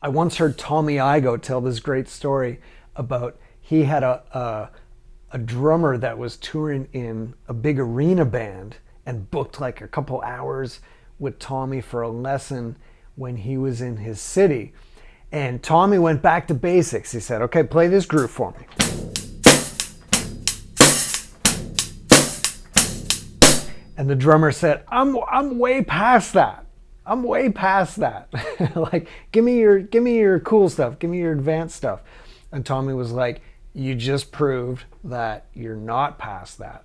I once heard Tommy Igoe tell this great story about he had a drummer that was touring in a big arena band and booked like a couple hours with Tommy for a lesson when he was in his city. And Tommy went back to basics. He said, okay, play this groove for me. And the drummer said, I'm way past that. I'm way past that. Like, give me your cool stuff. Give me your advanced stuff. And Tommy was like, you just proved that you're not past that.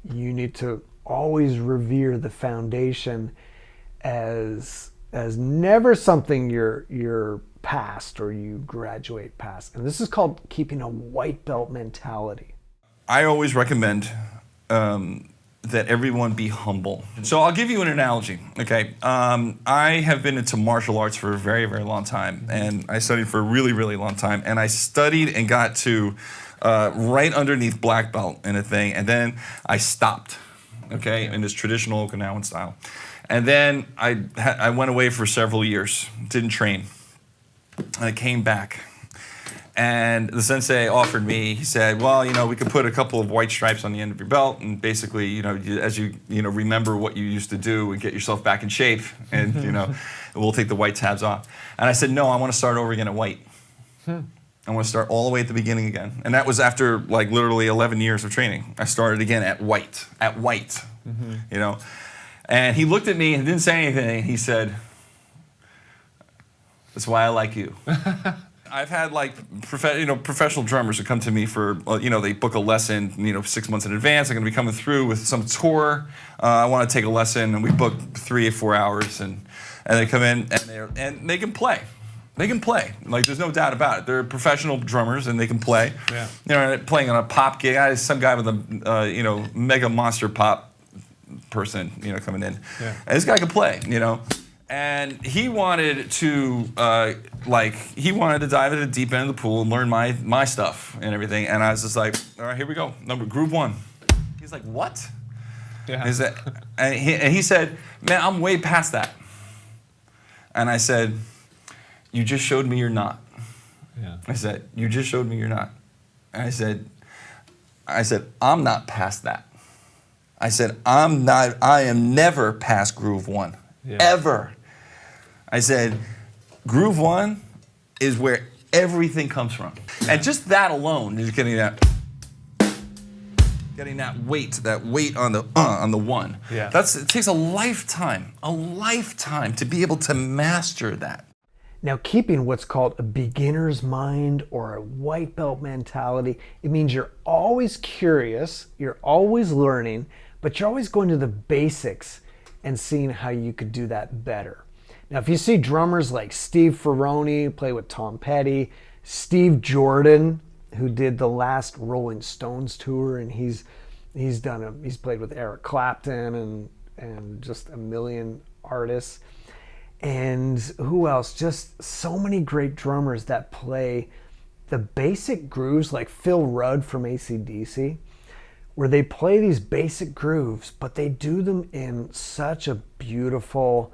You need to always revere the foundation as never something you're past or you graduate past. And this is called keeping a white belt mentality. I always recommend that everyone be humble. So I'll give you an analogy, okay? I have been into martial arts for a very, very long time, and I studied for a really, really long time, and I studied and got to right underneath black belt in a thing, and then I stopped, okay, in this traditional Okinawan style. And then I went away for several years, didn't train. And I came back. And the sensei offered me, he said, well, we could put a couple of white stripes on the end of your belt and basically, as you remember what you used to do and get yourself back in shape and, we'll take the white tabs off. And I said, no, I want to start over again at white. I want to start all the way at the beginning again. And that was after like literally 11 years of training. I started again at white, And he looked at me and didn't say anything. He said, that's why I like you. I've had like professional drummers who come to me for they book a lesson 6 months in advance. They're going to be coming through with some tour. I want to take a lesson, and we book 3 or 4 hours, and they come in and they can play. They can play. Like there's no doubt about it. They're professional drummers and they can play. Yeah. Playing on a pop gig. I had some guy with a mega monster pop person coming in. Yeah. And this guy can play. And he wanted to he wanted to dive into the deep end of the pool and learn my stuff and everything. And I was just like, all right, here we go. Groove 1. He's like, what? Yeah. And he said, man, I'm way past that. And I said, you just showed me you're not. Yeah. I said, you just showed me you're not. And I said, I'm not past that. I said, I am never past groove 1. Yeah. Ever. I said, groove 1 is where everything comes from. Yeah. And just that alone is getting that weight on the 1. Yeah. It takes a lifetime to be able to master that. Now, keeping what's called a beginner's mind or a white belt mentality, it means you're always curious, you're always learning, but you're always going to the basics and seeing how you could do that better. Now, if you see drummers like Steve Ferroni play with Tom Petty, Steve Jordan, who did the last Rolling Stones tour, and he's played with Eric Clapton and just a million artists. And who else? Just so many great drummers that play the basic grooves, like Phil Rudd from AC/DC, where they play these basic grooves, but they do them in such a beautiful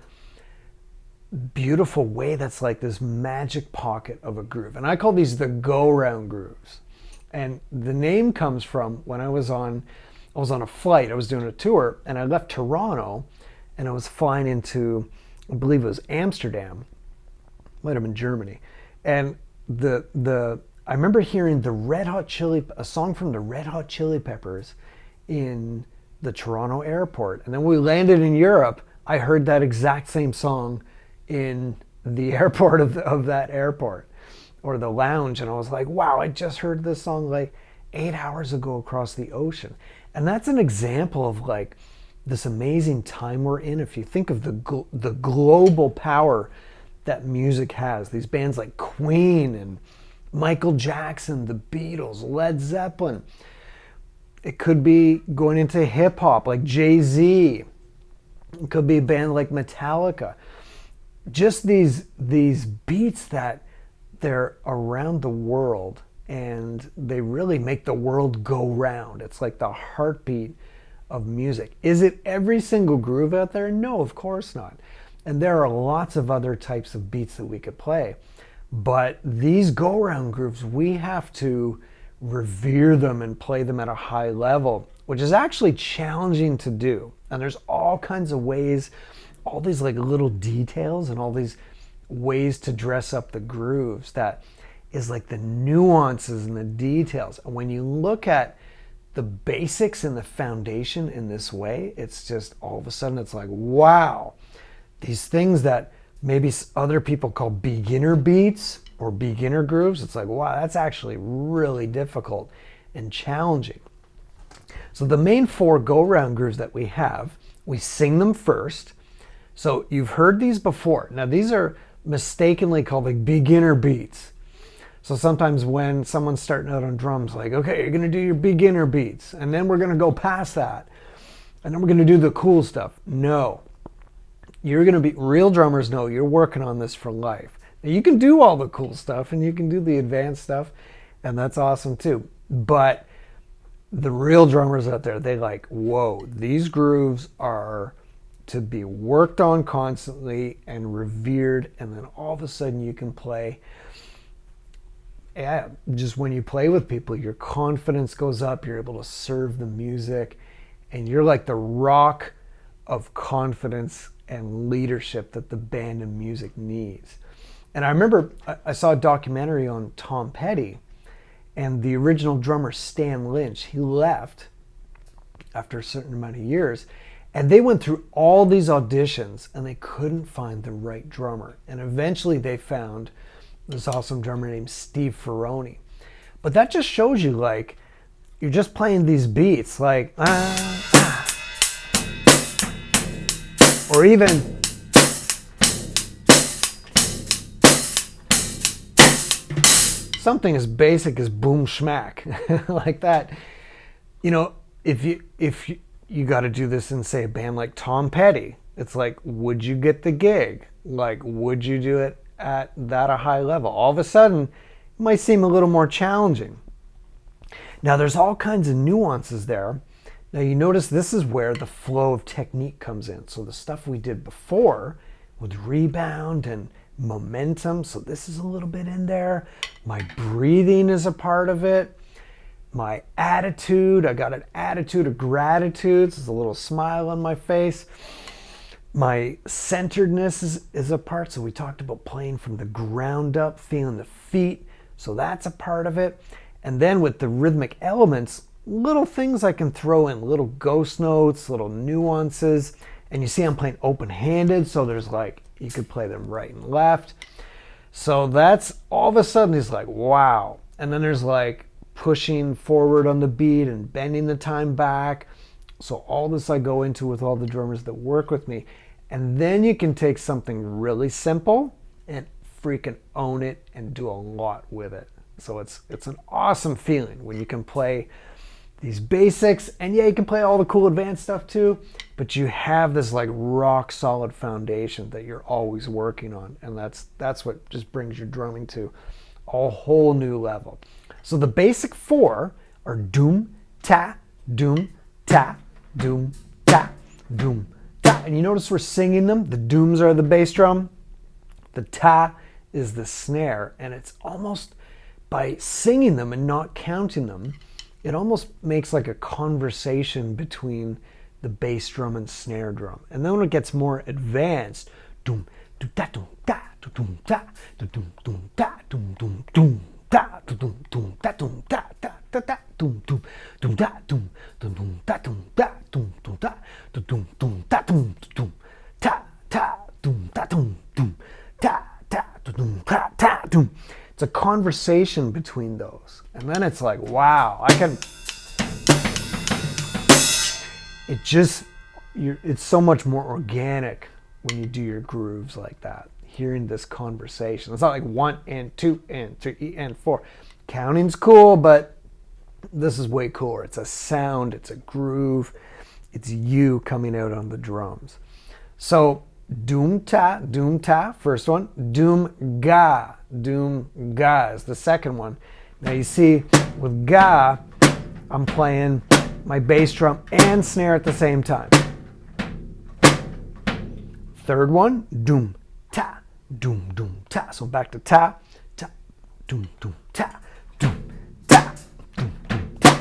way that's like this magic pocket of a groove. And I call these the go-round grooves. And the name comes from when I was on a flight. I was doing a tour, and I left Toronto, and I was flying into, I believe it was Amsterdam, might have been Germany. And I remember hearing a song from the Red Hot Chili Peppers in the Toronto airport. And then when we landed in Europe, I heard that exact same song in the airport of that airport, or the lounge. And I was like, wow, I just heard this song like 8 hours ago across the ocean. And that's an example of like this amazing time we're in. If you think of the global power that music has, these bands like Queen and Michael Jackson, the Beatles, Led Zeppelin. It could be going into hip hop like Jay-Z. It could be a band like Metallica. Just these beats that they're around the world, and they really make the world go round. It's like the heartbeat of music. Is it every single groove out there? No, of course not. And there are lots of other types of beats that we could play. But these go-around grooves, we have to revere them and play them at a high level, which is actually challenging to do. And there's all kinds of ways, all these like little details and all these ways to dress up the grooves that is like the nuances and the details. And when you look at the basics and the foundation in this way, it's just all of a sudden it's like, wow, these things that maybe other people call beginner beats or beginner grooves, it's like, wow, that's actually really difficult and challenging. So the main 4 go-round grooves that we have, we sing them first. So you've heard these before. Now these are mistakenly called like beginner beats. So sometimes when someone's starting out on drums, like, okay, you're gonna do your beginner beats, and then we're gonna go past that, and then we're gonna do the cool stuff. No, you're gonna be, real drummers know you're working on this for life. Now you can do all the cool stuff and you can do the advanced stuff, and that's awesome too. But the real drummers out there, they like, whoa, these grooves are to be worked on constantly and revered, and then all of a sudden you can play. Yeah, just when you play with people, your confidence goes up, you're able to serve the music, and you're like the rock of confidence and leadership that the band and music needs. And I remember I saw a documentary on Tom Petty, and the original drummer Stan Lynch, he left after a certain amount of years, and they went through all these auditions and they couldn't find the right drummer. And eventually they found this awesome drummer named Steve Ferroni. But that just shows you, like, you're just playing these beats like or even something as basic as boom schmack like that. You know, if you got to do this in, say, a band like Tom Petty, it's like, would you get the gig? Like, would you do it at that a high level? All of a sudden it might seem a little more challenging. Now there's all kinds of nuances there. Now you notice this is where the flow of technique comes in. So the stuff we did before with rebound and momentum, so this is a little bit in there. My breathing is a part of it. My attitude, I got an attitude of gratitude. So there's a little smile on my face. My centeredness is a part. So we talked about playing from the ground up, feeling the feet. So that's a part of it. And then with the rhythmic elements, little things I can throw in, little ghost notes, little nuances. And you see I'm playing open-handed, so there's like, you could play them right and left. So that's, all of a sudden it's like, wow. And then there's like pushing forward on the beat and bending the time back. So all this I go into with all the drummers that work with me. And then you can take something really simple and freaking own it and do a lot with it. So it's an awesome feeling when you can play these basics, and yeah, you can play all the cool advanced stuff too, but you have this like rock solid foundation that you're always working on, and that's what just brings your drumming to a whole new level. So the basic 4 are doom, ta, doom, ta, doom, ta, doom, ta. And you notice we're singing them. The dooms are the bass drum, the ta is the snare, and it's almost, by singing them and not counting them, it almost makes like a conversation between the bass drum and snare drum. And then when it gets more advanced, doom, doom, da, doom, da, doom, da, doom, doom, da, doom, doom, doom, da, doom, doom, da, doom, da, da, da, da, doom, doom, doom, da, doom, doom, da, doom, da, doom, doom, da, doom, doom, da, doom, doom, ta, ta, doom, da, doom, doom, ta, ta, doom, ta, ta, doom. It's a conversation between those. And then it's like, wow, it's so much more organic when you do your grooves like that, hearing this conversation. It's not like 1 and 2 and 3 and 4. Counting's cool, but this is way cooler. It's a sound, it's a groove, it's you coming out on the drums. So doom ta, first one. Doom ga is the second one. Now you see with ga, I'm playing my bass drum and snare at the same time. Third one, doom ta. So back to ta, doom, doom, ta, doom, ta, doom, doom, ta,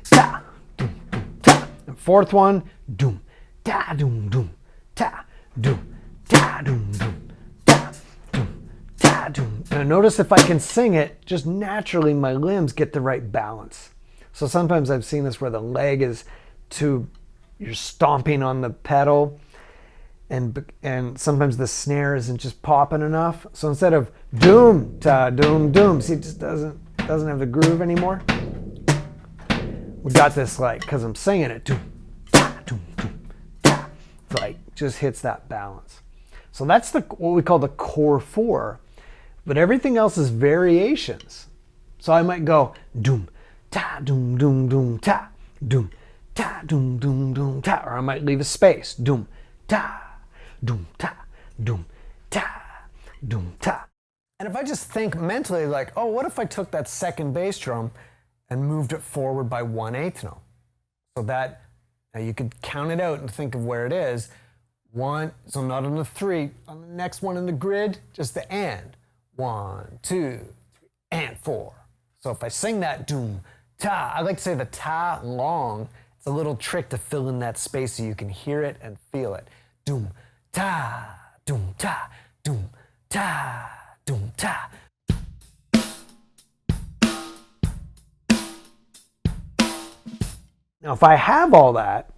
ta, doom, doom, ta. And fourth one, doom, ta, doom, doom, ta, doom, ta, doom, doom, ta, doom, ta, doom. And notice if I can sing it, just naturally my limbs get the right balance. So sometimes I've seen this where the leg is too, you're stomping on the pedal, and sometimes the snare isn't just popping enough. So instead of doom, ta, doom, doom, see, it just doesn't have the groove anymore. We got this like, because I'm singing it, doom, ta, doom, doom, ta. It's like, just hits that balance. So that's what we call the core four, but everything else is variations. So I might go doom, ta, doom, doom, doom, ta, doom, ta, doom, doom, doom, ta, or I might leave a space, doom, ta, doom, ta, doom, ta, doom, ta. And if I just think mentally like, oh, what if I took that second bass drum and moved it forward by 1/8 note? So that, now you could count it out and think of where it is. One, so not on the three, on the next one in the grid, just the and. 1, 2, 3, and 4. So if I sing that doom, ta, I like to say the ta long. It's a little trick to fill in that space so you can hear it and feel it. Doom, ta, doom, ta, doom, ta, doom, ta. Now, if I have all that,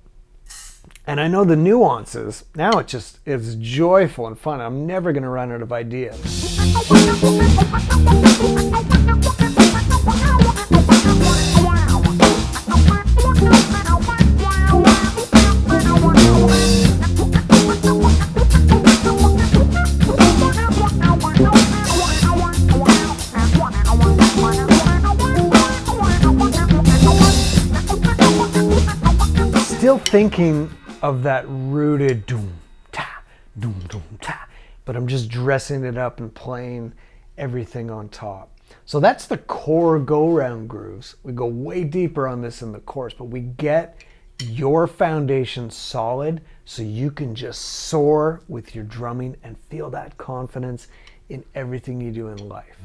and I know the nuances, now it's joyful and fun. I'm never going to run out of ideas. Still thinking of that rooted doom, ta, doom, doom, ta, but I'm just dressing it up and playing everything on top. So that's the core go-round grooves. We go way deeper on this in the course, but we get your foundation solid so you can just soar with your drumming and feel that confidence in everything you do in life.